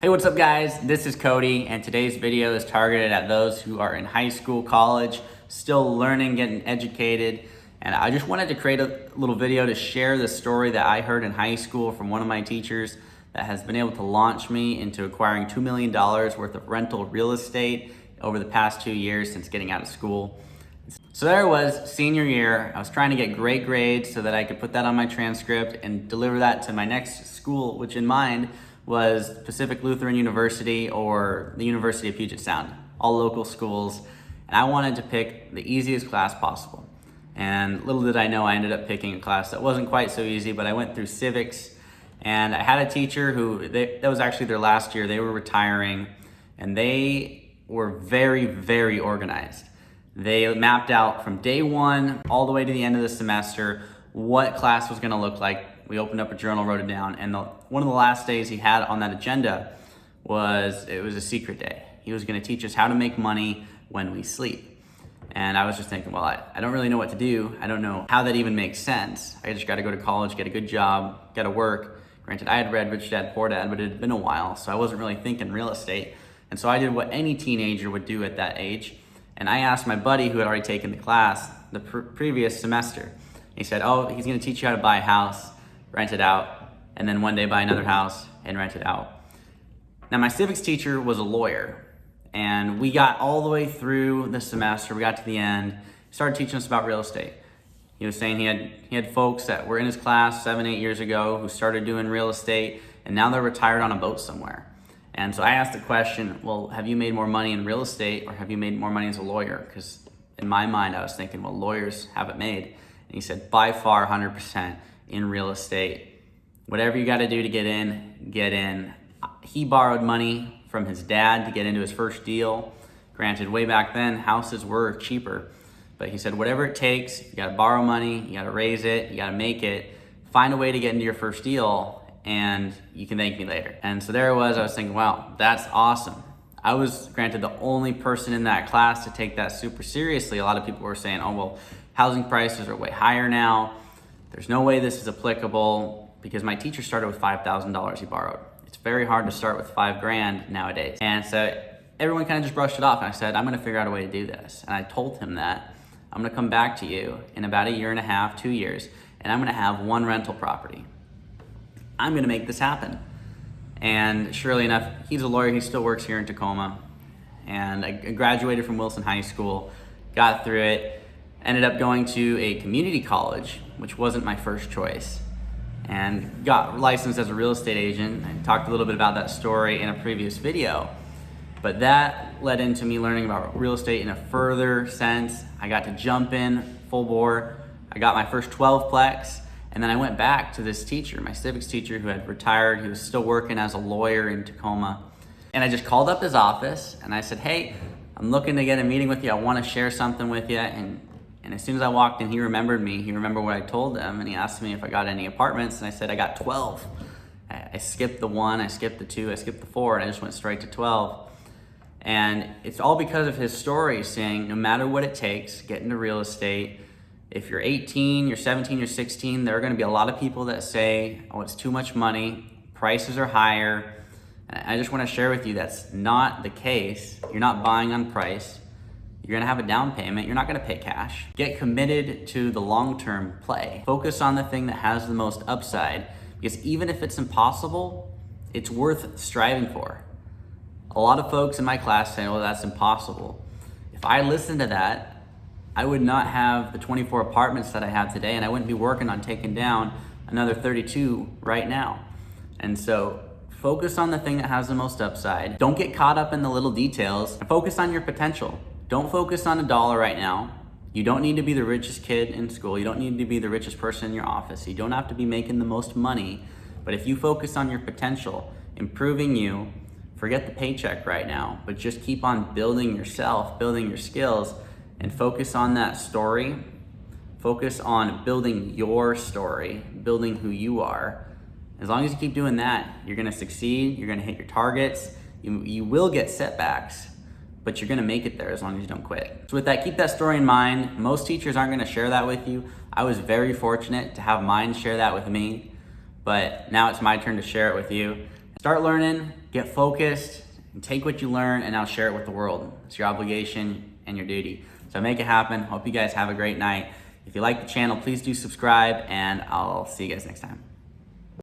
Hey, what's up guys? This is Cody, and today's video is targeted at those who are in high school, college, still learning, getting educated. And I just wanted to create a little video to share the story that I heard in high school from one of my teachers that has been able to launch me into acquiring $2 million worth of rental real estate over the past 2 years since getting out of school. So there it was, senior year. I was trying to get great grades so that I could put that on my transcript and deliver that to my next school, which in mind was Pacific Lutheran University or the University of Puget Sound, all local schools. And I wanted to pick the easiest class possible. And little did I know I ended up picking a class that wasn't quite so easy, but I went through civics, and I had a teacher who, that was actually their last year. They were retiring, and they were very, very organized. They mapped out from day one all the way to the end of the semester what class was gonna look like. We opened up a journal, wrote it down, and one of the last days he had on that agenda was a secret day. He was gonna teach us how to make money when we sleep. And I was just thinking, well, I don't really know what to do. I don't know how that even makes sense. I just gotta go to college, get a good job, gotta work. Granted, I had read Rich Dad, Poor Dad, but it had been a while, so I wasn't really thinking real estate. And so I did what any teenager would do at that age. And I asked my buddy who had already taken the class the previous semester. He said, oh, he's gonna teach you how to buy a house, rent it out, and then one day buy another house and rent it out. Now, my civics teacher was a lawyer, and we got all the way through the semester. We got to the end, he started teaching us about real estate. He was saying he had folks that were in his class 7-8 years ago who started doing real estate, and now they're retired on a boat somewhere. And so I asked the question, well, have you made more money in real estate or have you made more money as a lawyer? Because in my mind, I was thinking, well, lawyers have it made. And he said, by far, 100% in real estate. Whatever you got to do to get in, get in. He borrowed money from his dad to get into his first deal. Granted, way back then, houses were cheaper. But he said, whatever it takes, you got to borrow money, you got to raise it, you got to make it, find a way to get into your first deal, and you can thank me later. And so there it was. I was thinking, wow, that's awesome. I was, granted, the only person in that class to take that super seriously. A lot of people were saying, oh, well, housing prices are way higher now. There's no way this is applicable, because my teacher started with $5,000 he borrowed. It's very hard to start with $5,000 nowadays. And so everyone kind of just brushed it off. And I said, I'm gonna figure out a way to do this. And I told him that I'm gonna come back to you in about 1.5 years, 2 years, and I'm gonna have one rental property. I'm gonna make this happen. And surely enough, he's a lawyer, he still works here in Tacoma. And I graduated from Wilson High School, got through it, ended up going to a community college, which wasn't my first choice, and got licensed as a real estate agent. I talked a little bit about that story in a previous video, but that led into me learning about real estate in a further sense. I got to jump in full bore. I got my first 12-plex, and then I went back to this teacher, my civics teacher who had retired. He was still working as a lawyer in Tacoma. And I just called up his office and I said, hey, I'm looking to get a meeting with you. I want to share something with you. And as soon as I walked in, he remembered me. He remembered what I told him, and he asked me if I got any apartments, and I said I got 12. I skipped the 1, I skipped the 2, I skipped the 4, and I just went straight to 12. And it's all because of his story, saying no matter what it takes, get into real estate. If you're 18, you're 17, you're 16, there are going to be a lot of people that say, oh, it's too much money, prices are higher. And I just want to share with you that's not the case. You're not buying on price. You're gonna have a down payment. You're not gonna pay cash. Get committed to the long-term play. Focus on the thing that has the most upside, because even if it's impossible, it's worth striving for. A lot of folks in my class say, well, that's impossible. If I listened to that, I would not have the 24 apartments that I have today, and I wouldn't be working on taking down another 32 right now. And so focus on the thing that has the most upside. Don't get caught up in the little details. Focus on your potential. Don't focus on $1 right now. You don't need to be the richest kid in school. You don't need to be the richest person in your office. You don't have to be making the most money. But if you focus on your potential, improving you, forget the paycheck right now, but just keep on building yourself, building your skills, and focus on that story. Focus on building your story, building who you are. As long as you keep doing that, you're gonna succeed, you're gonna hit your targets, you will get setbacks, but you're gonna make it there as long as you don't quit. So with that, keep that story in mind. Most teachers aren't gonna share that with you. I was very fortunate to have mine share that with me, but now it's my turn to share it with you. Start learning, get focused, and take what you learn and now share it with the world. It's your obligation and your duty. So make it happen. Hope you guys have a great night. If you like the channel, please do subscribe, and I'll see you guys next time.